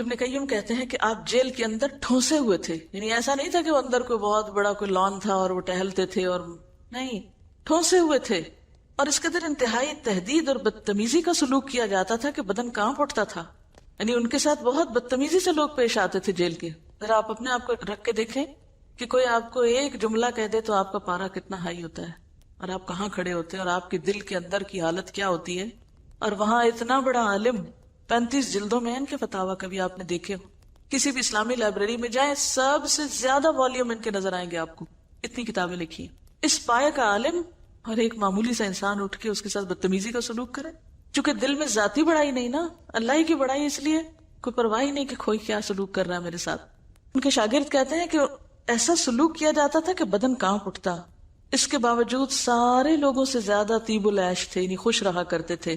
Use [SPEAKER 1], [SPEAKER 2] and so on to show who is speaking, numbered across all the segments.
[SPEAKER 1] ابن قیم کہتے ہیں کہ آپ جیل کے اندر ٹھونسے ہوئے تھے، یعنی ایسا نہیں تھا کہ وہ اندر کوئی بہت بڑا کوئی لان تھا اور وہ ٹہلتے تھے، اور نہیں، ٹھونسے ہوئے تھے، اور اس قدر انتہائی تہدید اور بدتمیزی کا سلوک کیا جاتا تھا کہ بدن کانپ اٹھتا تھا. یعنی ان کے ساتھ بہت بدتمیزی سے لوگ پیش آتے تھے جیل کے. ذرا آپ اپنے آپ کو رکھ کے دیکھیں کہ کوئی آپ کو ایک جملہ کہہ دے تو آپ کا پارا کتنا ہائی ہوتا ہے، اور آپ کہاں کھڑے ہوتے ہیں، اور آپ کے دل کے اندر کی حالت کیا ہوتی ہے. اور وہاں اتنا بڑا عالم، 35 جلدوں میں ان کے فتاوی کبھی آپ نے دیکھے ہو. کسی بھی اسلامی لائبریری میں جائیں، سب سے زیادہ والیوم ان کے نظر آئیں گے آپ کو، اتنی کتابیں لکھی ہیں. اس پائے کا عالم اور ایک معمولی سا انسان اٹھ کے اس کے ساتھ بدتمیزی کا سلوک کرے. چونکہ دل میں ذاتی بڑائی نہیں نا، اللہ ہی کی بڑائی، اس لیے کوئی پرواہ نہیں کہ کوئی کیا سلوک کر رہا ہے میرے ساتھ. ان کے شاگرد کہتے ہیں کہ ایسا سلوک کیا جاتا تھا کہ بدن کانپ اٹھتا. اس کے باوجود سارے لوگوں سے زیادہ طیب العیش تھے، یعنی خوش رہا کرتے تھے.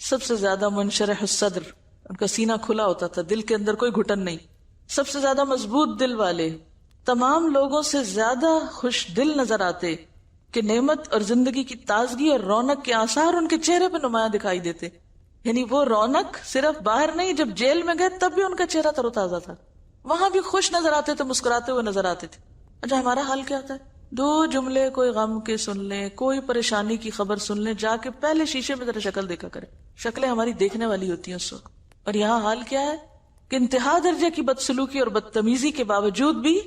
[SPEAKER 1] سب سے زیادہ منشرح الصدر، ان کا سینہ کھلا ہوتا تھا، دل کے اندر کوئی گھٹن نہیں. سب سے زیادہ مضبوط دل والے، تمام لوگوں سے زیادہ خوش دل نظر آتے کہ نعمت اور زندگی کی تازگی اور رونق کے آثار ان کے چہرے پہ نمایاں دکھائی دیتے. یعنی وہ رونق صرف باہر نہیں، جب جیل میں گئے تب بھی ان کا چہرہ تر و تازہ تھا، وہاں بھی خوش نظر آتے تھے، مسکراتے ہوئے نظر آتے تھے. اچھا ہمارا حال کیا ہوتا ہے؟ 2 جملے کوئی غم کے سن لیں، کوئی پریشانی کی خبر سن لیں، جا کے پہلے شیشے میں ذرا شکل دیکھا کرے. شکلیں ہماری دیکھنے والی ہوتی ہیں اس وقت. اور یہاں حال کیا ہے کہ انتہا درجے کی بدسلوکی اور بدتمیزی کے باوجود بھی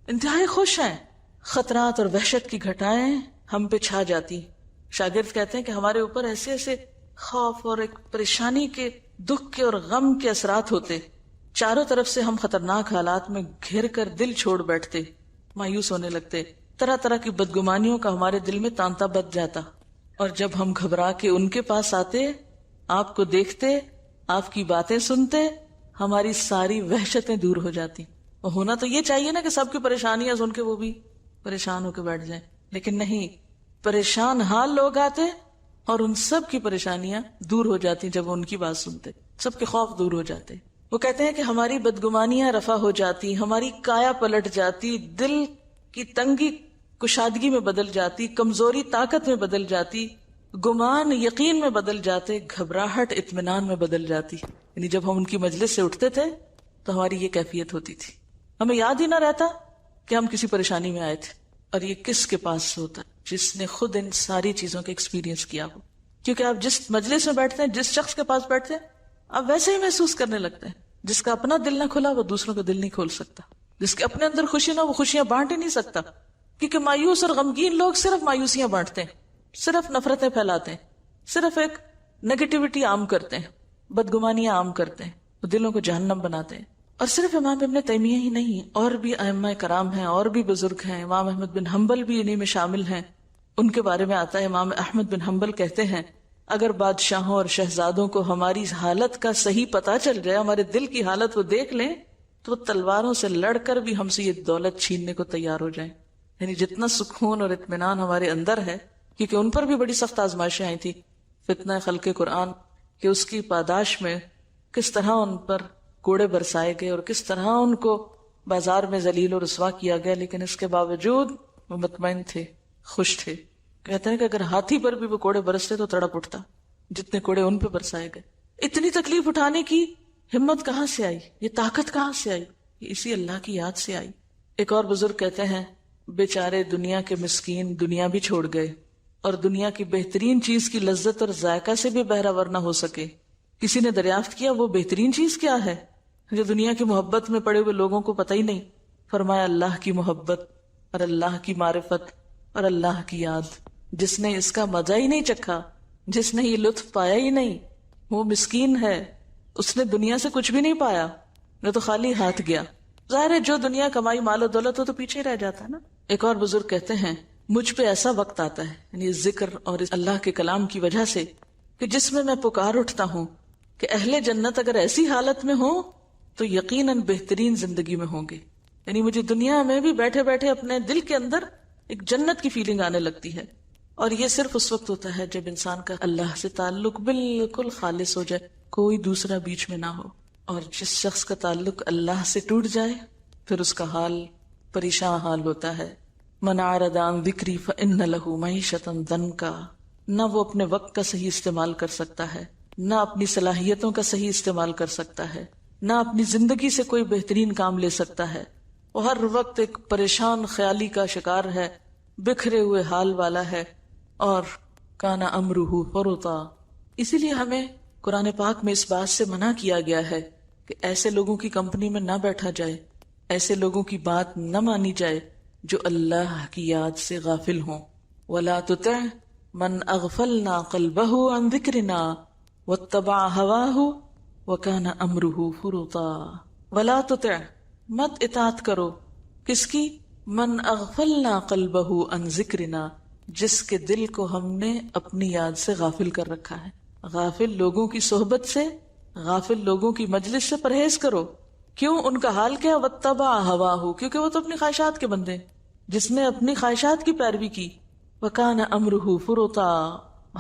[SPEAKER 1] انتہائی خوش ہیں. خطرات اور وحشت کی گھٹائیں ہم پہ چھا جاتی. شاگرد کہتے ہیں کہ ہمارے اوپر ایسے ایسے خوف اور ایک پریشانی کے، دکھ کے اور غم کے اثرات ہوتے، چاروں طرف سے ہم خطرناک حالات میں گھر کر دل چھوڑ بیٹھتے، مایوس ہونے لگتے. طرح طرح کی بدگمانیوں کا ہمارے دل میں تانتا بچ جاتا. اور جب ہم گھبرا کے ان کے پاس آتے، آپ کو دیکھتے، آپ کی باتیں سنتے، ہماری ساری وحشتیں دور ہو جاتی. اور ہونا تو یہ چاہیے نا کہ سب کی پریشانیاں سن کے وہ بھی پریشان ہو کے بیٹھ جائیں، لیکن نہیں، پریشان حال لوگ آتے اور ان سب کی پریشانیاں دور ہو جاتی جب وہ ان کی بات سنتے، سب کے خوف دور ہو جاتے. وہ کہتے ہیں کہ ہماری بدگمانیاں رفع ہو جاتی، ہماری کایا پلٹ جاتی، دل کی تنگی کشادگی میں بدل جاتی، کمزوری طاقت میں بدل جاتی، گمان یقین میں بدل جاتے، گھبراہٹ اطمینان میں بدل جاتی. یعنی جب ہم ان کی مجلس سے اٹھتے تھے تو ہماری یہ کیفیت ہوتی تھی، ہمیں یاد ہی نہ رہتا کہ ہم کسی پریشانی میں آئے تھے. اور یہ کس کے پاس سے ہوتا ہے؟ جس نے خود ان ساری چیزوں کا ایکسپیرینس کیا ہو. کیونکہ آپ جس مجلس میں بیٹھتے ہیں، جس شخص کے پاس بیٹھتے ہیں، آپ ویسے ہی محسوس کرنے لگتے ہیں. جس کا اپنا دل نہ کھلا وہ دوسروں کا دل نہیں کھول سکتا. جس کے اپنے اندر خوشی نہ وہ خوشیاں بانٹ ہی نہیں سکتا. کیونکہ مایوس اور غمگین لوگ صرف مایوسیاں بانٹتے ہیں، صرف نفرتیں پھیلاتے ہیں، صرف ایک نیگیٹیوٹی عام کرتے ہیں، بدگمانیاں عام کرتے ہیں، وہ دلوں کو جہنم بناتے ہیں. اور صرف امام ابن تیمیہ ہی نہیں، اور بھی ائمہ کرام ہیں، اور بھی بزرگ ہیں. امام احمد بن حنبل بھی انہی میں شامل ہیں. ان کے بارے میں آتا ہے، امام احمد بن حنبل کہتے ہیں اگر بادشاہوں اور شہزادوں کو ہماری حالت کا صحیح پتہ چل جائے، ہمارے دل کی حالت وہ دیکھ لیں، تو وہ تلواروں سے لڑ کر بھی ہم سے یہ دولت چھیننے کو تیار ہو جائیں. یعنی جتنا سکون اور اطمینان ہمارے اندر ہے، کیونکہ ان پر بھی بڑی سخت آزمائشیں آئی تھی، فتنہ خلق قرآن، کہ اس کی پاداش میں کس طرح ان پر کوڑے برسائے گئے اور کس طرح ان کو بازار میں ذلیل و رسوا کیا گیا، لیکن اس کے باوجود وہ مطمئن تھے، خوش تھے. کہتے ہیں کہ اگر ہاتھی پر بھی وہ کوڑے برستے تو تڑپ اٹھتا، جتنے کوڑے ان پہ برسائے گئے. اتنی تکلیف اٹھانے کی ہمت کہاں سے آئی؟ یہ طاقت کہاں سے آئی؟ یہ اسی اللہ کی یاد سے آئی. ایک اور بزرگ کہتے ہیں بیچارے دنیا کے مسکین دنیا بھی چھوڑ گئے اور دنیا کی بہترین چیز کی لذت اور ذائقہ سے بھی بہرہ نہ ہو سکے. کسی نے دریافت کیا وہ بہترین چیز کیا ہے جو دنیا کی محبت میں پڑے ہوئے لوگوں کو پتہ ہی نہیں. فرمایا اللہ کی محبت اور اللہ کی معرفت اور اللہ کی یاد. جس نے اس کا مزہ ہی نہیں چکھا، جس نے یہ لطف پایا ہی نہیں، وہ مسکین ہے، اس نے دنیا سے کچھ بھی نہیں پایا، نہ تو خالی ہاتھ گیا. ظاہر ہے جو دنیا کمائی مال و دولت ہو تو پیچھے رہ جاتا ہے نا. ایک اور بزرگ کہتے ہیں مجھ پہ ایسا وقت آتا ہے، یعنی ذکر اور اللہ کے کلام کی وجہ سے، کہ جس میں میں پکار اٹھتا ہوں کہ اہل جنت اگر ایسی حالت میں ہوں تو یقیناً بہترین زندگی میں ہوں گے. یعنی مجھے دنیا میں بھی بیٹھے بیٹھے اپنے دل کے اندر ایک جنت کی فیلنگ آنے لگتی ہے. اور یہ صرف اس وقت ہوتا ہے جب انسان کا اللہ سے تعلق بالکل خالص ہو جائے، کوئی دوسرا بیچ میں نہ ہو. اور جس شخص کا تعلق اللہ سے ٹوٹ جائے پھر اس کا حال پریشان حال ہوتا ہے. من اعرض عن ذکری فإن له معیشۃ ضنکا. نہ وہ اپنے وقت کا صحیح استعمال کر سکتا ہے، نہ اپنی صلاحیتوں کا صحیح استعمال کر سکتا ہے، نہ اپنی زندگی سے کوئی بہترین کام لے سکتا ہے، وہ ہر وقت ایک پریشان خیالی کا شکار ہے، بکھرے ہوئے حال والا ہے، اور کان امرہ فرطا۔ اسی لیے ہمیں قرآن پاک میں اس بات سے منع کیا گیا ہے کہ ایسے لوگوں کی کمپنی میں نہ بیٹھا جائے، ایسے لوگوں کی بات نہ مانی جائے جو اللہ کی یاد سے غافل ہوں۔ وَلَا تُطِعْ مَنْ أَغْفَلْنَا قَلْبَهُ عَنْ ذِكْرِنَا وَاتَّبَعَ هَوَاهُ وَكَانَ أَمْرُهُ فُرُطًا۔ وَلَا تُطِعْ، مت اطاعت کرو، کس کی؟ من اغفلنا قلبہ عن ذکرنا، جس کے دل کو ہم نے اپنی یاد سے غافل کر رکھا ہے۔ غافل لوگوں کی صحبت سے، غافل لوگوں کی مجلس سے پرہیز کرو۔ کیوں؟ ان کا حال کیا؟ واتبع ہواہ، کیونکہ وہ تو اپنی خواہشات کے بندے، جس نے اپنی خواہشات کی پیروی کی۔ وکان امرہ فرطا،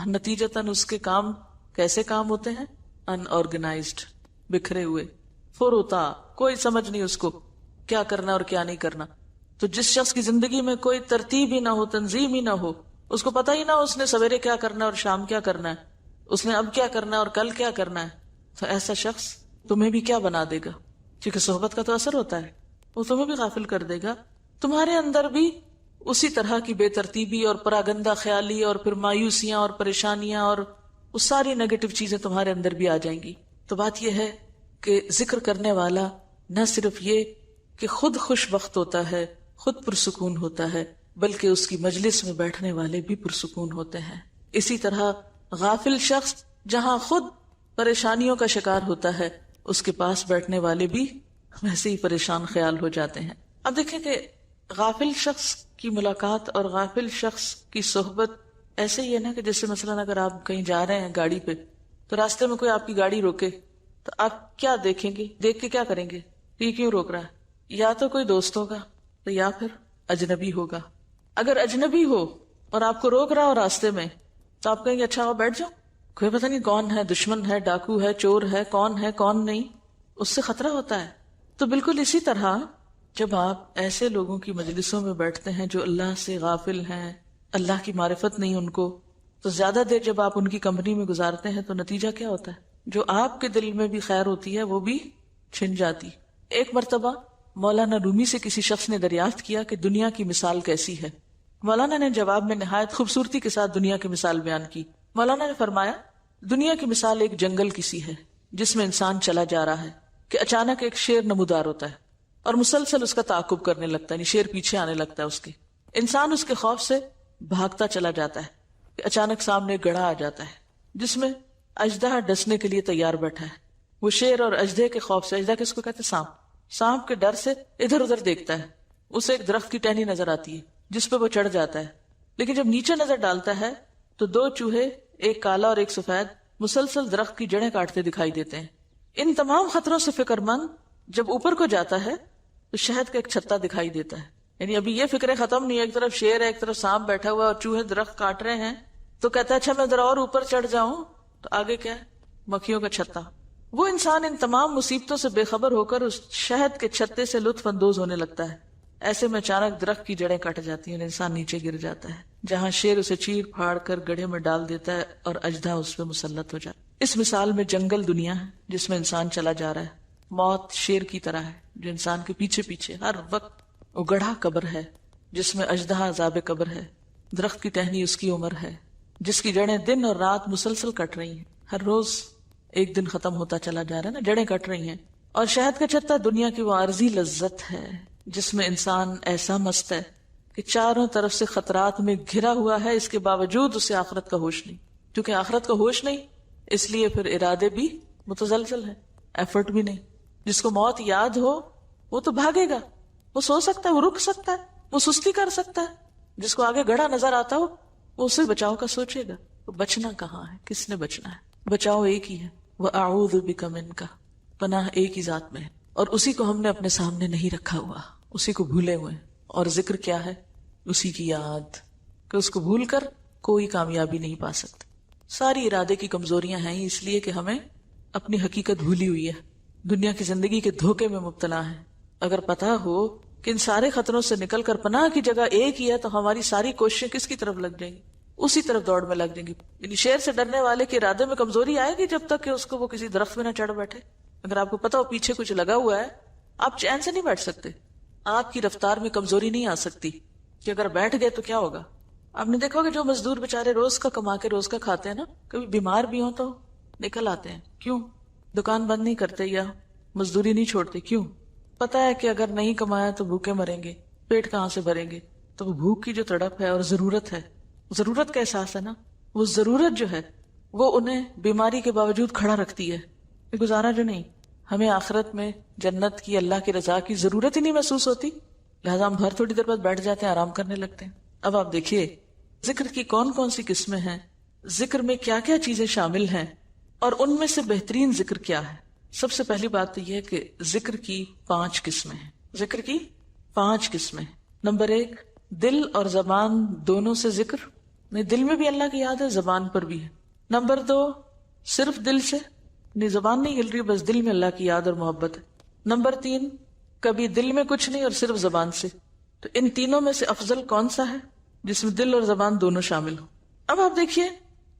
[SPEAKER 1] نتیجتاً اس کے کام کیسے کام ہوتے ہیں؟ ان آرگنائزڈ، بکھرے ہوئے۔ فرطا، کوئی سمجھ نہیں اس کو کیا کرنا اور کیا نہیں کرنا۔ تو جس شخص کی زندگی میں کوئی ترتیب ہی نہ ہو، تنظیم ہی نہ ہو، اس کو پتہ ہی نہ ہو اس نے سویرے کیا کرنا ہے اور شام کیا کرنا ہے، اس نے اب کیا کرنا ہے اور کل کیا کرنا ہے، تو ایسا شخص تمہیں بھی کیا بنا دے گا؟ کیونکہ صحبت کا تو اثر ہوتا ہے، وہ تمہیں بھی غافل کر دے گا۔ تمہارے اندر بھی اسی طرح کی بے ترتیبی اور پراگندہ خیالی اور پھر مایوسیاں اور پریشانیاں اور وہ ساری نیگیٹو چیزیں تمہارے اندر بھی آ جائیں گی۔ تو بات یہ ہے کہ ذکر کرنے والا نہ صرف یہ کہ خود خوش بخت ہوتا ہے، خود پرسکون ہوتا ہے، بلکہ اس کی مجلس میں بیٹھنے والے بھی پرسکون ہوتے ہیں۔ اسی طرح غافل شخص جہاں خود پریشانیوں کا شکار ہوتا ہے، اس کے پاس بیٹھنے والے بھی ویسے ہی پریشان خیال ہو جاتے ہیں۔ اب دیکھیں کہ غافل شخص کی ملاقات اور غافل شخص کی صحبت ایسے ہی ہے نا کہ جیسے مثلاً اگر آپ کہیں جا رہے ہیں گاڑی پہ، تو راستے میں کوئی آپ کی گاڑی روکے تو آپ کیا دیکھیں گے؟ دیکھ کے کیا کریں گے؟ یہ کیوں روک رہا ہے؟ یا تو کوئی دوست ہوگا تو یا پھر اجنبی ہوگا۔ اگر اجنبی ہو اور آپ کو روک رہا ہو راستے میں تو آپ کہیں گے اچھا بیٹھ جاؤ، کوئی پتہ نہیں کون ہے، دشمن ہے، ڈاکو ہے، چور ہے کون نہیں، اس سے خطرہ ہوتا ہے۔ تو بالکل اسی طرح جب آپ ایسے لوگوں کی مجلسوں میں بیٹھتے ہیں جو اللہ سے غافل ہیں، اللہ کی معرفت نہیں ان کو، تو زیادہ دیر جب آپ ان کی کمپنی میں گزارتے ہیں تو نتیجہ کیا ہوتا ہے؟ جو آپ کے دل میں بھی خیر ہوتی ہے وہ بھی چھن جاتی۔ ایک مرتبہ مولانا رومی سے کسی شخص نے دریافت کیا کہ دنیا کی مثال کیسی ہے؟ مولانا نے جواب میں نہایت خوبصورتی کے ساتھ دنیا کی مثال بیان کی۔ مولانا نے فرمایا، دنیا کی مثال ایک جنگل کی سی ہے جس میں انسان چلا جا رہا ہے کہ اچانک ایک شیر نمودار ہوتا ہے اور مسلسل اس کا تعاقب کرنے لگتا ہے، یعنی شیر پیچھے آنے لگتا ہے اس کے۔ انسان اس کے خوف سے بھاگتا چلا جاتا ہے کہ اچانک سامنے ایک گڑھا آ جاتا ہے جس میں اژدہا ڈسنے کے لیے تیار بیٹھا ہے۔ وہ شیر اور اژدہے کے خوف سے، اژدہا کس کو کہتے ہیں؟ سانپ کے ڈر سے ادھر ادھر دیکھتا ہے۔ اسے ایک درخت کی ٹہنی نظر آتی ہے جس پہ وہ چڑھ جاتا ہے، لیکن جب نیچے نظر ڈالتا ہے تو دو چوہے، ایک کالا اور ایک سفید، مسلسل درخت کی جڑیں کاٹتے دکھائی دیتے ہیں۔ ان تمام خطروں سے فکر مند جب اوپر کو جاتا ہے تو شہد کا ایک چھتا دکھائی دیتا ہے، یعنی ابھی یہ فکریں ختم نہیں، ایک طرف شیر ہے، ایک طرف سانپ بیٹھا ہوا ہے اور چوہے درخت کاٹ رہے ہیں، تو کہتا ہے اچھا میں ذرا اور اوپر چڑھ جاؤں، تو آگے کیا ہے؟ مکھیوں کا چھتا۔ وہ انسان ان تمام مصیبتوں سے بے خبر ہو کر اس شہد کے چھتے سے لطف اندوز ہونے لگتا ہے۔ ایسے میں اچانک درخت کی جڑیں کٹ جاتی ہیں اور انسان نیچے گر جاتا ہے، جہاں شیر اسے چیر پھاڑ کر گڑھے میں ڈال دیتا ہے اور اژدہا اس پہ مسلط ہو جاتا ہے۔ اس مثال میں جنگل دنیا ہے جس میں انسان چلا جا رہا ہے، موت شیر کی طرح ہے جو انسان کے پیچھے پیچھے ہر وقت، وہ گڑھا قبر ہے جس میں اژدہا عذاب قبر ہے، درخت کی ٹہنی اس کی عمر ہے جس کی جڑیں دن اور رات مسلسل کٹ رہی ہیں، ہر روز ایک دن ختم ہوتا چلا جا رہا ہے نا، جڑیں کٹ رہی ہیں۔ اور شہد کا چھتا دنیا کی وہ عارضی لذت ہے جس میں انسان ایسا مست ہے کہ چاروں طرف سے خطرات میں گھرا ہوا ہے، اس کے باوجود اسے آخرت کا ہوش نہیں۔ کیونکہ آخرت کا ہوش نہیں، اس لیے پھر ارادے بھی متزلزل ہیں، ایفرٹ بھی نہیں۔ جس کو موت یاد ہو وہ تو بھاگے گا، وہ سو سکتا ہے، وہ رک سکتا ہے، وہ سستی کر سکتا ہے۔ جس کو آگے گڑھا نظر آتا ہو وہ اسے بچاؤ کا سوچے گا۔ تو بچنا کہاں ہے؟ کس نے بچنا ہے؟ بچاؤ ایک ہی ہے، وَأَعُوذُ بِكَ مِنْكَ، پناہ ایک ہی ذات میں ہے، اور اسی کو ہم نے اپنے سامنے نہیں رکھا ہوا، اسی کو بھولے ہوئے ہیں۔ اور ذکر کیا ہے؟ اسی کی یاد، کہ اس کو بھول کر کوئی کامیابی نہیں پا سکتا۔ ساری ارادے کی کمزوریاں ہیں اس لیے کہ ہمیں اپنی حقیقت بھولی ہوئی ہے، دنیا کی زندگی کے دھوکے میں مبتلا ہیں۔ اگر پتا ہو کہ ان سارے خطروں سے نکل کر پناہ کی جگہ ایک ہی ہے تو ہماری ساری کوششیں کس کی طرف لگ جائیں گی؟ اسی طرف دوڑ میں لگ جائیں گی۔ یعنی شیر سے ڈرنے والے کے ارادے میں کمزوری آئے گی جب تک کہ اس کو وہ کسی درخت میں نہ چڑھ بیٹھے۔ اگر آپ کو پتا ہو پیچھے کچھ لگا ہوا ہے آپ چین سے نہیں بیٹھ سکتے. آپ کی رفتار میں کمزوری نہیں آ سکتی کہ اگر بیٹھ گئے تو کیا ہوگا. آپ نے دیکھا ہوگا جو مزدور بےچارے روز کا کما کے روز کا کھاتے ہیں نا, کبھی بیمار بھی ہوں تو نکل آتے ہیں. کیوں؟ دکان بند نہیں کرتے یا مزدوری نہیں چھوڑتے. کیوں؟ پتا ہے کہ اگر نہیں کمایا تو بھوکے مریں گے, پیٹ کہاں سے بھریں گے. تو وہ بھوک کی جو تڑپ ہے اور ضرورت ہے, ضرورت کا احساس ہے نا, وہ ضرورت جو ہے وہ انہیں بیماری کے باوجود کھڑا رکھتی ہے. گزارا جو نہیں. ہمیں آخرت میں جنت کی, اللہ کی رضا کی ضرورت ہی نہیں محسوس ہوتی, لہذا ہم تھوڑی دیر بعد بیٹھ جاتے ہیں, آرام کرنے لگتے ہیں. اب آپ دیکھیے ذکر کی کون کون سی قسمیں ہیں, ذکر میں کیا کیا چیزیں شامل ہیں, اور ان میں سے بہترین ذکر کیا ہے. سب سے پہلی بات تو یہ ہے کہ ذکر کی 5 قسمیں ہیں. ذکر کی 5 قسمیں. نمبر 1, دل اور زبان دونوں سے ذکر. نہیں, دل میں بھی اللہ کی یاد ہے, زبان پر بھی ہے. نمبر 2, صرف دل سے, نہیں زبان نہیں ہل رہی, بس دل میں اللہ کی یاد اور محبت ہے. نمبر 3, کبھی دل میں کچھ نہیں اور صرف زبان سے. تو ان تینوں میں سے افضل کون سا ہے جس میں دل اور زبان دونوں شامل ہوں. اب آپ دیکھیے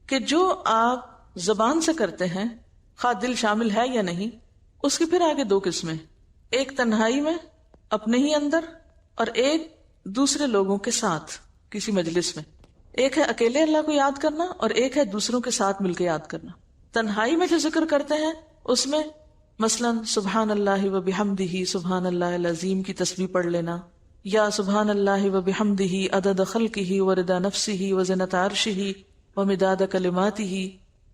[SPEAKER 1] کہ جو آپ زبان سے کرتے ہیں, خواہ دل شامل ہے یا نہیں, اس کی پھر آگے 2 قسمیں. ایک تنہائی میں اپنے ہی اندر, اور ایک دوسرے لوگوں کے ساتھ کسی مجلس میں. ایک ہے اکیلے اللہ کو یاد کرنا, اور ایک ہے دوسروں کے ساتھ مل کے یاد کرنا. تنہائی میں جو ذکر کرتے ہیں اس میں مثلا سبحان اللہ و بحمدہ سبحان اللہ العظیم کی تسبیح پڑھ لینا, یا سبحان اللہ و بحمدہ عدد خلقہ و رضا نفسہ و زنۃ عرشہ و مداد کلماتہ.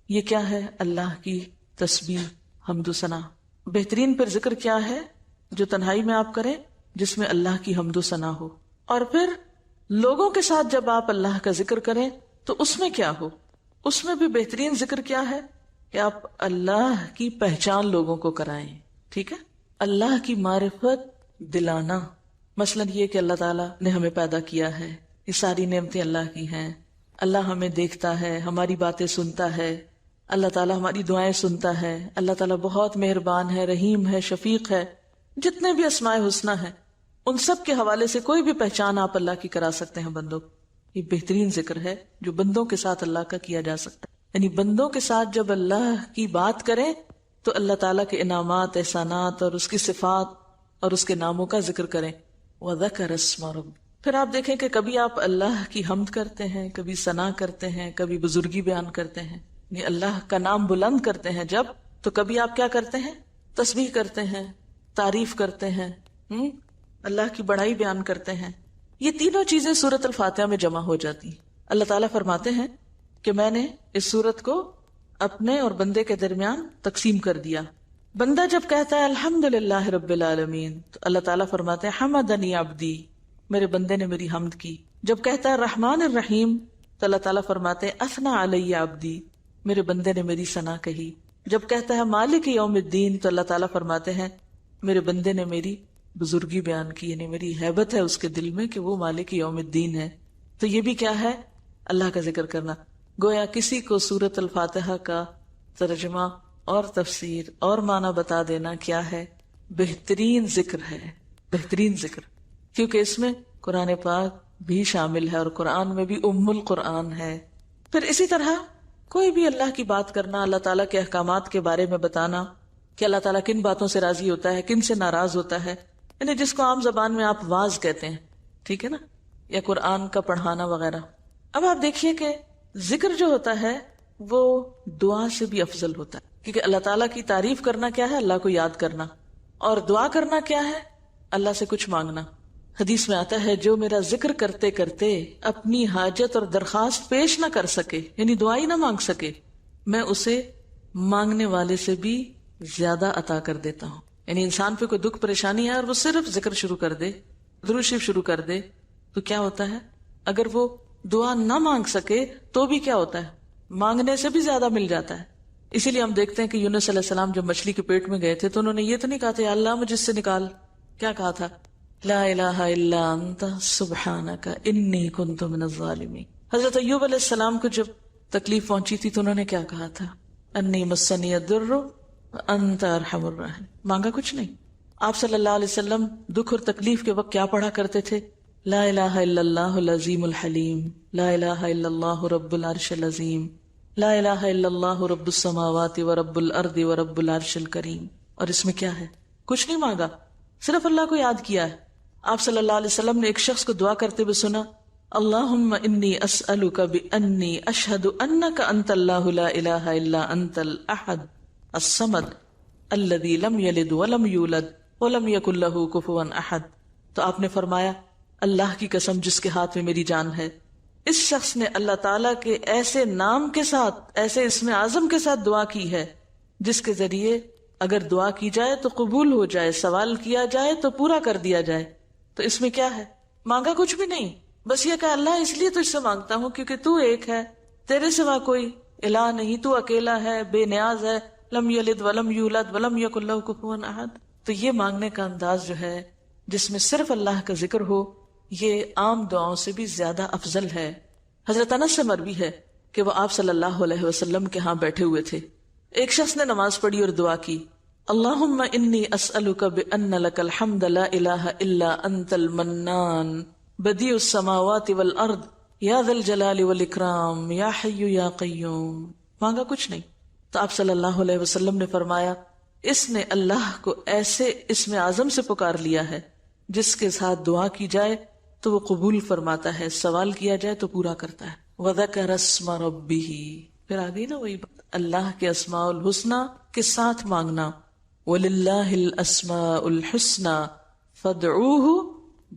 [SPEAKER 1] یہ کیا ہے؟ اللہ کی تسبیح, حمد و ثنا. بہترین پھر ذکر کیا ہے جو تنہائی میں آپ کریں جس میں اللہ کی حمد و ثنا ہو. اور پھر لوگوں کے ساتھ جب آپ اللہ کا ذکر کریں تو اس میں کیا ہو؟ اس میں بھی بہترین ذکر کیا ہے کہ آپ اللہ کی پہچان لوگوں کو کرائیں. ٹھیک ہے, اللہ کی معرفت دلانا. مثلا یہ کہ اللہ تعالیٰ نے ہمیں پیدا کیا ہے, یہ ساری نعمتیں اللہ کی ہیں, اللہ ہمیں دیکھتا ہے, ہماری باتیں سنتا ہے, اللہ تعالیٰ ہماری دعائیں سنتا ہے, اللہ تعالیٰ بہت مہربان ہے, رحیم ہے, شفیق ہے. جتنے بھی اسماء حسنی ہیں ان سب کے حوالے سے کوئی بھی پہچان آپ اللہ کی کرا سکتے ہیں بندوں. یہ بہترین ذکر ہے جو بندوں کے ساتھ اللہ کا کیا جا سکتا ہے. یعنی بندوں کے ساتھ جب اللہ کی بات کریں تو اللہ تعالیٰ کے انعامات, احسانات اور اس کی صفات اور اس کے ناموں کا ذکر کریں. وَذَكَرَ اسْمَ رَبِّهِ. پھر آپ دیکھیں کہ کبھی آپ اللہ کی حمد کرتے ہیں, کبھی ثنا کرتے ہیں, کبھی بزرگی بیان کرتے ہیں, یعنی اللہ کا نام بلند کرتے ہیں جب, تو کبھی آپ کیا کرتے ہیں؟ تسبیح کرتے ہیں, تعریف کرتے ہیں, اللہ کی بڑائی بیان کرتے ہیں. یہ تینوں چیزیں سورۃ الفاتحہ میں جمع ہو جاتی ہیں. اللہ تعالیٰ فرماتے ہیں کہ میں نے اس سورت کو اپنے اور بندے کے درمیان تقسیم کر دیا. بندہ جب کہتا ہے الحمدللہ رب العالمین تو اللہ تعالیٰ فرماتے ہیں حمدنی عبدی, میرے بندے نے میری حمد کی. جب کہتا ہے الرحمن الرحیم تو اللہ تعالیٰ فرماتے ہیں اثنا علی عبدی, میرے بندے نے میری ثنا کہی. جب کہتا ہے مالک یوم الدین تو اللہ تعالیٰ فرماتے ہیں میرے بندے نے میری بزرگی بیان کی, یعنی میری ہیبت ہے اس کے دل میں کہ وہ مالک یوم الدین ہے. تو یہ بھی کیا ہے؟ اللہ کا ذکر کرنا. گویا کسی کو سورۃ الفاتحہ کا ترجمہ اور تفسیر اور معنی بتا دینا کیا ہے؟ بہترین ذکر ہے, بہترین ذکر, کیونکہ اس میں قرآن پاک بھی شامل ہے اور قرآن میں بھی ام القرآن ہے. پھر اسی طرح کوئی بھی اللہ کی بات کرنا, اللہ تعالیٰ کے احکامات کے بارے میں بتانا کہ اللہ تعالیٰ کن باتوں سے راضی ہوتا ہے, کن سے ناراض ہوتا ہے, یعنی جس کو عام زبان میں آپ واز کہتے ہیں, ٹھیک ہے نا, یا قرآن کا پڑھانا وغیرہ. اب آپ دیکھیے کہ ذکر جو ہوتا ہے وہ دعا سے بھی افضل ہوتا ہے, کیونکہ اللہ تعالیٰ کی تعریف کرنا کیا ہے؟ اللہ کو یاد کرنا. اور دعا کرنا کیا ہے؟ اللہ سے کچھ مانگنا. حدیث میں آتا ہے جو میرا ذکر کرتے کرتے اپنی حاجت اور درخواست پیش نہ کر سکے, یعنی دعائی نہ مانگ سکے, میں اسے مانگنے والے سے بھی زیادہ عطا کر دیتا ہوں. یعنی انسان پہ کوئی دکھ پریشانی ہے اور وہ صرف ذکر شروع کر دے, درود شریف شروع کر دے, تو کیا ہوتا ہے؟ اگر وہ دعا نہ مانگ سکے تو بھی کیا ہوتا ہے؟ مانگنے سے بھی زیادہ مل جاتا ہے. اسی لیے ہم دیکھتے ہیں کہ یونس علیہ السلام جب مچھلی کے پیٹ میں گئے تھے تو انہوں نے یہ تو نہیں کہا تھا یا اللہ مجھ سے نکال, کیا کہا تھا؟ لا الہ الا انت سبحانک انی کنت من الظالمین. حضرت ایوب علیہ السلام کو جب تکلیف پہنچی تھی تو انہوں نے کیا کہا تھا؟ انی مسنی الضر وانت ارحم الراحمین. مانگا کچھ نہیں. آپ صلی اللہ علیہ وسلم دکھ اور تکلیف کے وقت کیا پڑھا کرتے تھے؟ لا الہ الا اللہ العظیم الحلیم, لا الہ الا اللہ رب العرش العظیم, لا الہ الا اللہ رب السماوات و رب الارض و رب العرش الکریم. اور اس میں کیا ہے؟ کچھ نہیں مانگا، صرف اللہ کو یاد کیا ہے. آپ صلی اللہ علیہ وسلم نے ایک شخص کو دعا کرتے ہوئے سنا، اللہم انی اسألک بانی اشہد انک انت اللہ لا الہ الا انت الاحد الصمد الذی لم یلد ولم یولد ولم یکن لہ کفوا احد. تو آپ نے فرمایا اللہ کی قسم جس کے ہاتھ میں میری جان ہے، اس شخص نے اللہ تعالیٰ کے ایسے نام کے ساتھ، ایسے اسم اعظم کے ساتھ دعا کی ہے جس کے ذریعے اگر دعا کی جائے تو قبول ہو جائے، سوال کیا جائے تو پورا کر دیا جائے. تو اس میں کیا ہے؟ مانگا کچھ بھی نہیں، بس یہ کہ اللہ اس لیے تجھ سے مانگتا ہوں کیونکہ تو ایک ہے، تیرے سوا کوئی الہ نہیں، تو اکیلا ہے، بے نیاز ہے، لم یلد ولم یولد ولم یکن لہ کفوا احد. تو یہ مانگنے کا انداز جو ہے جس میں صرف اللہ کا ذکر ہو، یہ عام دعاؤں سے بھی زیادہ افضل ہے. حضرت انس سے مروی ہے کہ وہ آپ صلی اللہ علیہ وسلم کے ہاں بیٹھے ہوئے تھے. ایک شخص نے نماز پڑھی اور دعا کی، اللہم انی اسألک بان لک الحمد لا الہ الا انت المنان بدیع السماوات والارض یا ذا الجلال والاکرام یا حی یا قیوم. مانگا کچھ نہیں. تو آپ صلی اللہ علیہ وسلم نے فرمایا اس نے اللہ کو ایسے اسم اعظم سے پکار لیا ہے جس کے ساتھ دعا کی جائے تو وہ قبول فرماتا ہے، سوال کیا جائے تو پورا کرتا ہے. وَذَكَرَ اسْمَ رَبِّهِ، پھر آگئی نا وہی بات، اللہ کے اسماء الحسنى کے ساتھ مانگنا. وَلِلَّهِ الْأَسْمَاءُ الْحُسْنَى فَادْعُوهُ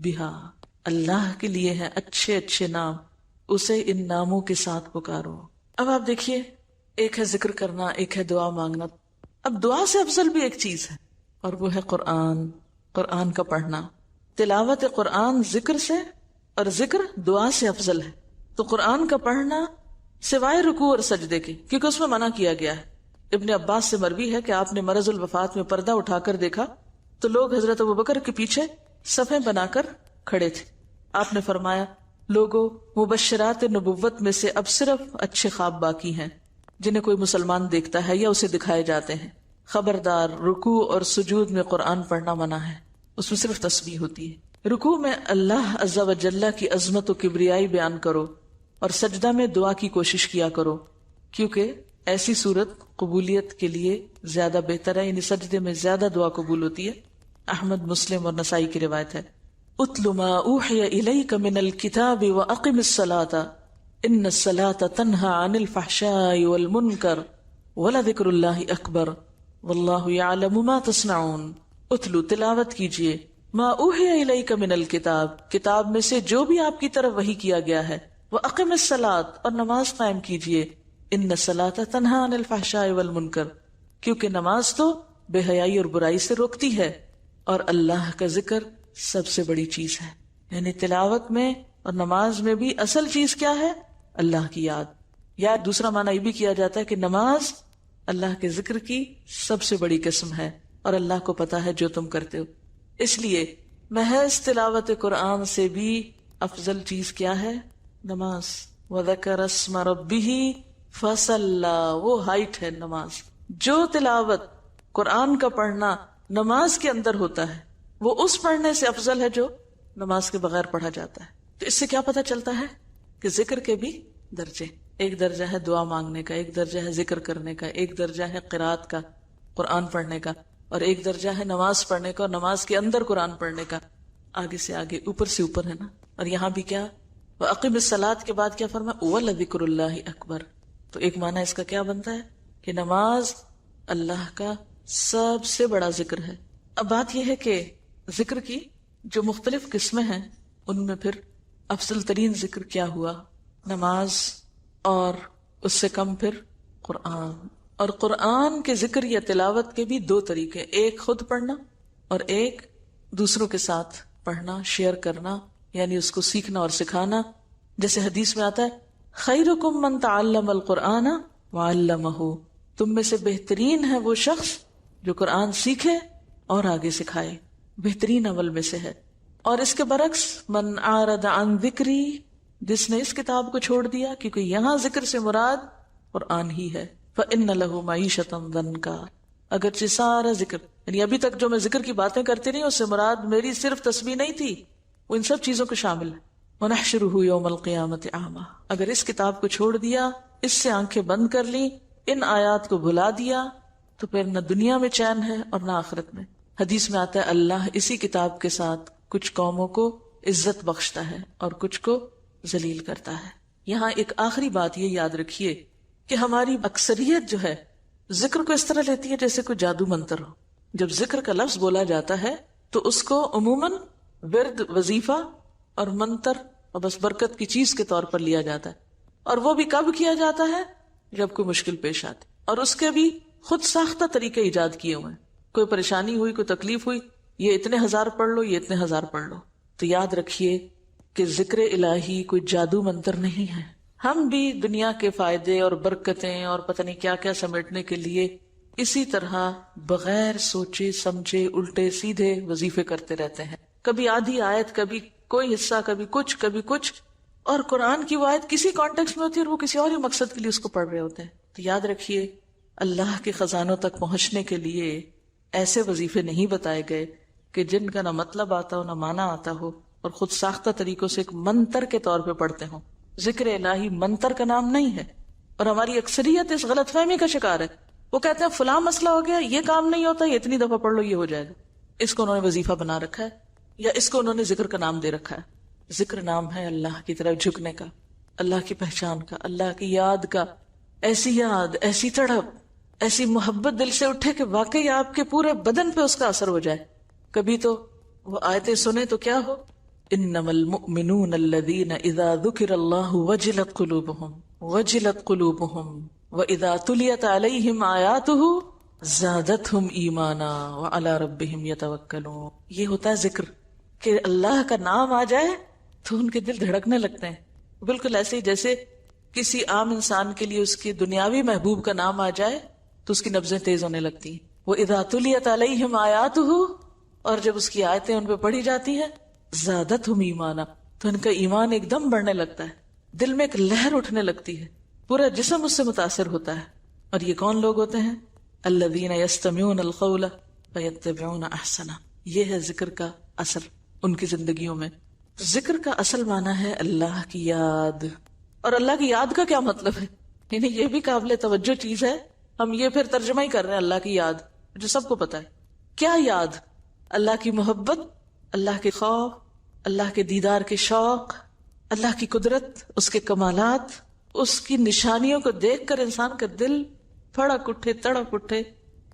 [SPEAKER 1] بِهَا، اللہ کے لیے ہیں اچھے اچھے نام، اسے ان ناموں کے ساتھ پکارو. اب آپ دیکھیے، ایک ہے ذکر کرنا، ایک ہے دعا مانگنا. اب دعا سے افضل بھی ایک چیز ہے اور وہ ہے قرآن کا پڑھنا. تلاوت قرآن ذکر سے اور ذکر دعا سے افضل ہے. تو قرآن کا پڑھنا سوائے رکوع اور سجدے کے، کیونکہ اس میں منع کیا گیا ہے. ابن عباس سے مروی ہے کہ آپ نے مرض الوفات میں پردہ اٹھا کر دیکھا تو لوگ حضرت ابوبکر کے پیچھے صفیں بنا کر کھڑے تھے. آپ نے فرمایا لوگوں، مبشرات نبوت میں سے اب صرف اچھے خواب باقی ہیں جنہیں کوئی مسلمان دیکھتا ہے یا اسے دکھائے جاتے ہیں. خبردار، رکوع اور سجود میں قرآن پڑھنا منع ہے، اس میں صرف تسبیح ہوتی ہے. رکوع میں اللہ عز و جل کی عظمت و کبریائی بیان کرو اور سجدہ میں دعا کی کوشش کیا کرو، کیونکہ ایسی صورت قبولیت کے لیے زیادہ بہتر ہے، یعنی سجدے میں زیادہ دعا قبول ہوتی ہے. احمد، مسلم اور نسائی کی روایت ہے. اتل ما اوحی الیک من الکتاب واقم الصلاۃ ان الصلاۃ تنہی عن الفحشاء والمنکر ولذکر اللہ اکبر واللہ یعلم ما تصنعون. اتلو، تلاوت کیجئے، ما اوحی الیک من الکتاب، کتاب میں سے جو بھی آپ کی طرف وحی کیا گیا ہے، واقم الصلاۃ، اور نماز قائم کیجئے، ان الصلاۃ تنہی عن الفحشاء والمنکر، کیونکہ نماز تو بے حیائی اور برائی سے روکتی ہے اور اللہ کا ذکر سب سے بڑی چیز ہے. یعنی تلاوت میں اور نماز میں بھی اصل چیز کیا ہے؟ اللہ کی یاد. یا دوسرا معنی یہ بھی کیا جاتا ہے کہ نماز اللہ کے ذکر کی سب سے بڑی قسم ہے اور اللہ کو پتا ہے جو تم کرتے ہو. اس لیے محض تلاوت قرآن سے بھی افضل چیز کیا ہے؟ نماز. وَذَكَرَ اسْمَ رَبِّهِ فَصَلَّى، وہ ہائٹ ہے نماز. جو تلاوت قرآن کا پڑھنا نماز کے اندر ہوتا ہے وہ اس پڑھنے سے افضل ہے جو نماز کے بغیر پڑھا جاتا ہے. تو اس سے کیا پتہ چلتا ہے کہ ذکر کے بھی درجے، ایک درجہ ہے دعا مانگنے کا، ایک درجہ ہے ذکر کرنے کا، ایک درجہ ہے قرات کا، قرآن پڑھنے کا، اور ایک درجہ ہے نماز پڑھنے کا اور نماز کے اندر قرآن پڑھنے کا. آگے سے آگے، اوپر سے اوپر ہے نا. اور یہاں بھی کیا، وَأَقِمِ الصَّلَاةَ کے بعد کیا فرمایا؟ وَلَذِكْرُ اللَّهِ أَكْبَرُ. تو ایک معنی اس کا کیا بنتا ہے کہ نماز اللہ کا سب سے بڑا ذکر ہے. اب بات یہ ہے کہ ذکر کی جو مختلف قسمیں ہیں ان میں پھر افضل ترین ذکر کیا ہوا؟ نماز، اور اس سے کم پھر قرآن. اور قرآن کے ذکر یا تلاوت کے بھی دو طریقے، ایک خود پڑھنا اور ایک دوسروں کے ساتھ پڑھنا، شیئر کرنا، یعنی اس کو سیکھنا اور سکھانا. جیسے حدیث میں آتا ہے خیرکم من تعلم القرآن وعلمہ، تم میں سے بہترین ہے وہ شخص جو قرآن سیکھے اور آگے سکھائے، بہترین عمل میں سے ہے. اور اس کے برعکس من اعرض عن ذکری، جس نے اس کتاب کو چھوڑ دیا، کیونکہ یہاں ذکر سے مراد قرآن ہی ہے، فإن له معیشۃ ضنکا، اگرچہ سارا ذکر، یعنی ابھی تک جو میں ذکر کی باتیں کرتی رہی اس سے مراد میری صرف تسبیح نہیں تھی، وہ ان سب چیزوں کو شامل ہے. وَنَحْشُرُهُ يَوْمَ الْقِيَامَةِ أَعْمَى، اگر اس کتاب کو چھوڑ دیا، اس سے آنکھیں بند کر لی، ان آیات کو بھلا دیا، تو پھر نہ دنیا میں چین ہے اور نہ آخرت میں. حدیث میں آتا ہے اللہ اسی کتاب کے ساتھ کچھ قوموں کو عزت بخشتا ہے اور کچھ کو ذلیل کرتا ہے. یہاں ایک آخری بات یہ یاد رکھیے کہ ہماری اکثریت جو ہے ذکر کو اس طرح لیتی ہے جیسے کوئی جادو منتر ہو. جب ذکر کا لفظ بولا جاتا ہے تو اس کو عموماً ورد، وظیفہ اور منتر اور بس برکت کی چیز کے طور پر لیا جاتا ہے. اور وہ بھی کب کیا جاتا ہے؟ جب کوئی مشکل پیش آتی، اور اس کے بھی خود ساختہ طریقے ایجاد کیے ہوئے ہیں. کوئی پریشانی ہوئی، کوئی تکلیف ہوئی، یہ اتنے ہزار پڑھ لو، یہ اتنے ہزار پڑھ لو. تو یاد رکھیے کہ ذکر الہی کوئی جادو منتر نہیں ہے. ہم بھی دنیا کے فائدے اور برکتیں اور پتہ نہیں کیا کیا سمیٹنے کے لیے اسی طرح بغیر سوچے سمجھے الٹے سیدھے وظیفے کرتے رہتے ہیں. کبھی آدھی آیت، کبھی کوئی حصہ، کبھی کچھ، اور قرآن کی وہ آیت کسی کانٹیکس میں ہوتی ہے اور وہ کسی اور ہی مقصد کے لیے اس کو پڑھ رہے ہوتے ہیں. تو یاد رکھیے اللہ کے خزانوں تک پہنچنے کے لیے ایسے وظیفے نہیں بتائے گئے کہ جن کا نہ مطلب آتا ہو نہ معنی آتا ہو اور خود ساختہ طریقوں سے ایک منتر کے طور پہ پڑھتے ہوں. ذکر الہی منتر کا نام نہیں ہے، اور ہماری اکثریت اس غلط فہمی کا شکار ہے. وہ کہتے ہیں فلاں مسئلہ ہو گیا، یہ کام نہیں ہوتا، یہ اتنی دفعہ پڑھ لو یہ ہو جائے گا. اس کو انہوں نے وظیفہ بنا رکھا ہے یا اس کو انہوں نے ذکر کا نام دے رکھا ہے. ذکر نام ہے اللہ کی طرف جھکنے کا، اللہ کی پہچان کا، اللہ کی یاد کا. ایسی یاد، ایسی تڑپ، ایسی محبت دل سے اٹھے کہ واقعی آپ کے پورے بدن پہ اس کا اثر ہو جائے. کبھی تو وہ آیتیں سنے تو کیا ہو، انما المؤمنون الذین اذا ذکر اللہ وجلت قلوبہم وَإِذَا تُلِيَتْ عَلَيْهِمْ آيَاتُهُ زَادَتْهُمْ إِيمَانًا وَعَلَى رَبِّهِمْ يَتَوَكَّلُونَ. یہ ہوتا ہے ذکر کہ اللہ کا نام آ جائے تو ان کے دل دھڑکنے لگتے ہیں. بالکل ایسے ہی جیسے کسی عام انسان کے لیے اس کے دنیاوی محبوب کا نام آ جائے تو اس کی نبضیں تیز ہونے لگتی ہیں. وَإِذَا تُلِيَتْ عَلَيْهِمْ آيَاتُهُ، اور جب اس کی آیتیں ان پہ پڑھی جاتی ہیں زَادَتْهُمْ إِيمَانًا، تو ان کا ایمان ایک دم بڑھنے لگتا ہے، دل میں ایک لہر اٹھنے لگتی ہے، پورا جسم اس سے متاثر ہوتا ہے. اور یہ کون لوگ ہوتے ہیں؟ الذین یستمعون القول فیتبعون احسنہ. یہ ہے ذکر کا اثر ان کی زندگیوں میں. ذکر کا اصل معنی ہے اللہ کی یاد. اور اللہ کی یاد کا کیا مطلب ہے؟ یعنی یہ بھی قابل توجہ چیز ہے. ہم یہ پھر ترجمہ ہی کر رہے ہیں اللہ کی یاد، جو سب کو پتا ہے. کیا یاد؟ اللہ کی محبت، اللہ کے خوف، اللہ کے دیدار کے شوق، اللہ کی قدرت، اس کے کمالات، اس کی نشانیوں کو دیکھ کر انسان کا دل پھڑک اٹھے، تڑپ اٹھے،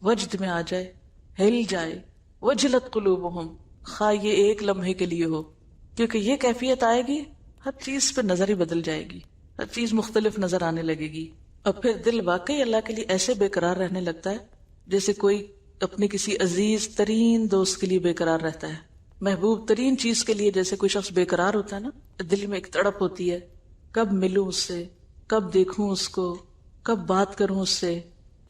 [SPEAKER 1] وجد میں آ جائے، ہل جائے. وجلت قلوبہم، خواہ یہ ایک لمحے کے لیے ہو، کیونکہ یہ کیفیت آئے گی ہر چیز پہ نظر ہی بدل جائے گی، ہر چیز مختلف نظر آنے لگے گی. اور پھر دل واقعی اللہ کے لیے ایسے بے قرار رہنے لگتا ہے جیسے کوئی اپنے کسی عزیز ترین دوست کے لیے بے قرار رہتا ہے. محبوب ترین چیز کے لیے جیسے کوئی شخص بے قرار ہوتا ہے نا، دل میں ایک تڑپ ہوتی ہے، کب ملوں اس سے، کب دیکھوں اس کو، کب بات کروں اس سے.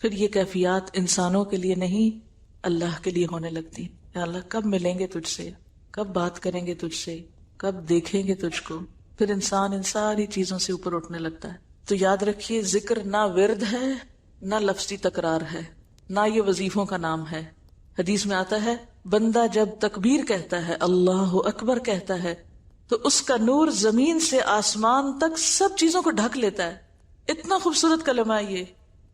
[SPEAKER 1] پھر یہ کیفیات انسانوں کے لیے نہیں اللہ کے لیے ہونے لگتی. یا اللہ کب ملیں گے تجھ سے، کب بات کریں گے تجھ سے، کب دیکھیں گے تجھ کو. پھر انسان ان ساری چیزوں سے اوپر اٹھنے لگتا ہے. تو یاد رکھیے ذکر نہ ورد ہے، نہ لفظی تکرار ہے، نہ یہ وظیفوں کا نام ہے. حدیث میں آتا ہے بندہ جب تکبیر کہتا ہے، اللہ اکبر کہتا ہے، تو اس کا نور زمین سے آسمان تک سب چیزوں کو ڈھک لیتا ہے. اتنا خوبصورت کلمہ ہے یہ.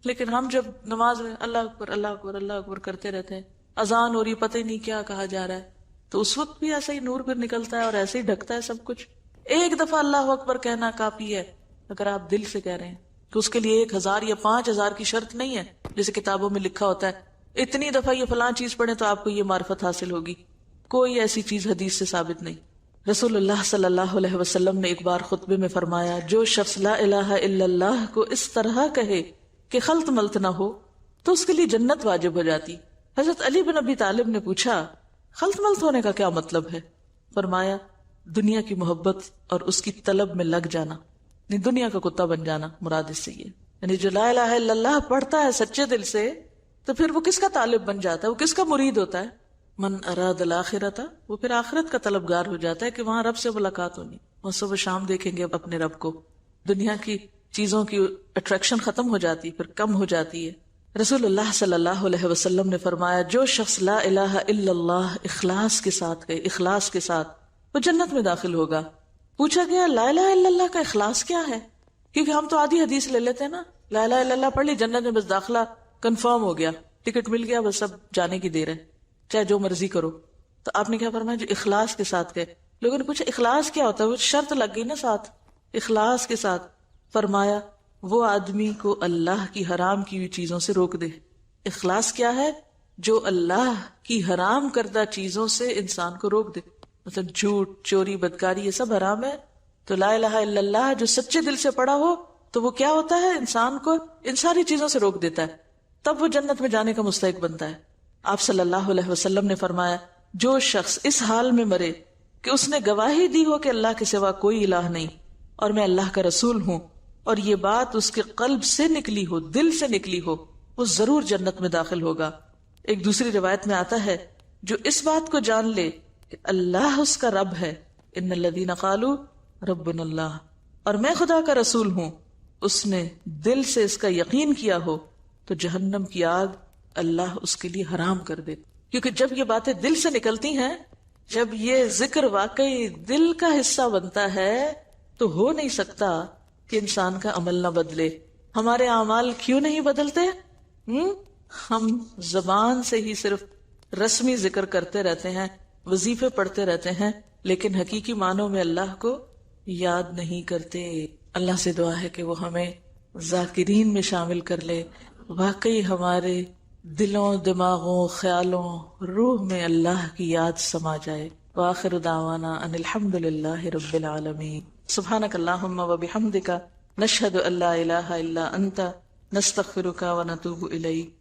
[SPEAKER 1] لیکن ہم جب نماز میں اللہ اکبر اللہ اکبر اللہ اکبر کرتے رہتے ہیں، اذان ہو رہی پتہ ہی نہیں کیا کہا جا رہا ہے، تو اس وقت بھی ایسا ہی نور پھر نکلتا ہے اور ایسے ہی ڈھکتا ہے سب کچھ. ایک دفعہ اللہ اکبر کہنا کافی ہے اگر آپ دل سے کہہ رہے ہیں، کہ اس کے لیے 1000 یا 5000 کی شرط نہیں ہے جیسے کتابوں میں لکھا ہوتا ہے اتنی دفعہ یہ فلاں چیز پڑھیں تو آپ کو یہ معرفت حاصل ہوگی. کوئی ایسی چیز حدیث سے ثابت نہیں. رسول اللہ صلی اللہ علیہ وسلم نے ایک بار خطبے میں فرمایا، جو شخص لا الہ الا اللہ کو اس طرح کہے کہ خلط ملط نہ ہو تو اس کے لیے جنت واجب ہو جاتی. حضرت علی بن ابی طالب نے پوچھا خلط ملط ہونے کا کیا مطلب ہے؟ فرمایا دنیا کی محبت اور اس کی طلب میں لگ جانا، یعنی دنیا کا کتا بن جانا مراد اس سے یہ. یعنی جو لا الہ الا اللہ پڑھتا ہے سچے دل سے تو پھر وہ کس کا طالب بن جاتا ہے، وہ کس کا مرید ہوتا ہے؟ من اراد الاخرۃ، وہ پھر آخرت کا طلبگار ہو جاتا ہے کہ وہاں رب سے ملاقات ہونی، وہ صبح شام دیکھیں گے اپنے رب کو. دنیا کی چیزوں کی اٹریکشن ختم ہو جاتی، پھر کم ہو جاتی ہے. رسول اللہ صلی اللہ علیہ وسلم نے فرمایا جو شخص لا الہ الا اللہ اخلاص کے ساتھ کہے، اخلاص کے ساتھ، وہ جنت میں داخل ہوگا. پوچھا گیا لا الہ الا اللہ کا اخلاص کیا ہے؟ کیونکہ ہم تو آدھی حدیث لے لیتے ہیں نا، لا الہ الا اللہ پڑھ لی جنت میں بس داخلہ کنفرم ہو گیا. ٹکٹ مل گیا بس اب جانے کی دیر ہے، چاہے جو مرضی کرو. تو آپ نے کیا فرمایا؟ جو اخلاص کے ساتھ گئے. لوگوں نے پوچھا اخلاص کیا ہوتا ہے؟ وہ شرط لگ گئی نا ساتھ، اخلاص کے ساتھ. فرمایا وہ آدمی کو اللہ کی حرام کی ہوئی چیزوں سے روک دے. اخلاص کیا ہے؟ جو اللہ کی حرام کردہ چیزوں سے انسان کو روک دے. مثلا جھوٹ، چوری، بدکاری، یہ سب حرام ہے. تو لا الہ الا اللہ جو سچے دل سے پڑا ہو تو وہ کیا ہوتا ہے؟ انسان کو ان ساری چیزوں سے روک دیتا ہے، تب وہ جنت میں جانے کا مستحق بنتا ہے. آپ صلی اللہ علیہ وسلم نے فرمایا جو شخص اس حال میں مرے کہ اس نے گواہی دی ہو کہ اللہ کے سوا کوئی الہ نہیں اور میں اللہ کا رسول ہوں، اور یہ بات اس کے قلب سے نکلی ہو، دل سے نکلی ہو، وہ ضرور جنت میں داخل ہوگا. ایک دوسری روایت میں آتا ہے جو اس بات کو جان لے کہ اللہ اس کا رب ہے، ان الذین قالوا ربنا اللہ، اور میں خدا کا رسول ہوں، اس نے دل سے اس کا یقین کیا ہو، تو جہنم کی آگ اللہ اس کے لیے حرام کر دے. کیونکہ جب یہ باتیں دل سے نکلتی ہیں، جب یہ ذکر واقعی دل کا حصہ بنتا ہے، تو ہو نہیں سکتا کہ انسان کا عمل نہ بدلے. ہمارے اعمال کیوں نہیں بدلتے؟ ہم زبان سے ہی صرف رسمی ذکر کرتے رہتے ہیں، وظیفے پڑھتے رہتے ہیں، لیکن حقیقی معنوں میں اللہ کو یاد نہیں کرتے. اللہ سے دعا ہے کہ وہ ہمیں ذاکرین میں شامل کر لے، واقعی ہمارے دلوں، دماغوں، خیالوں، روح میں اللہ کی یاد سما جائے. وآخر دعوانا ان الحمد للہ رب العالمین. سبحانک اللہم وبحمدک نشہد ان لا الہ الا انت نستغفرک ونتوب الیک.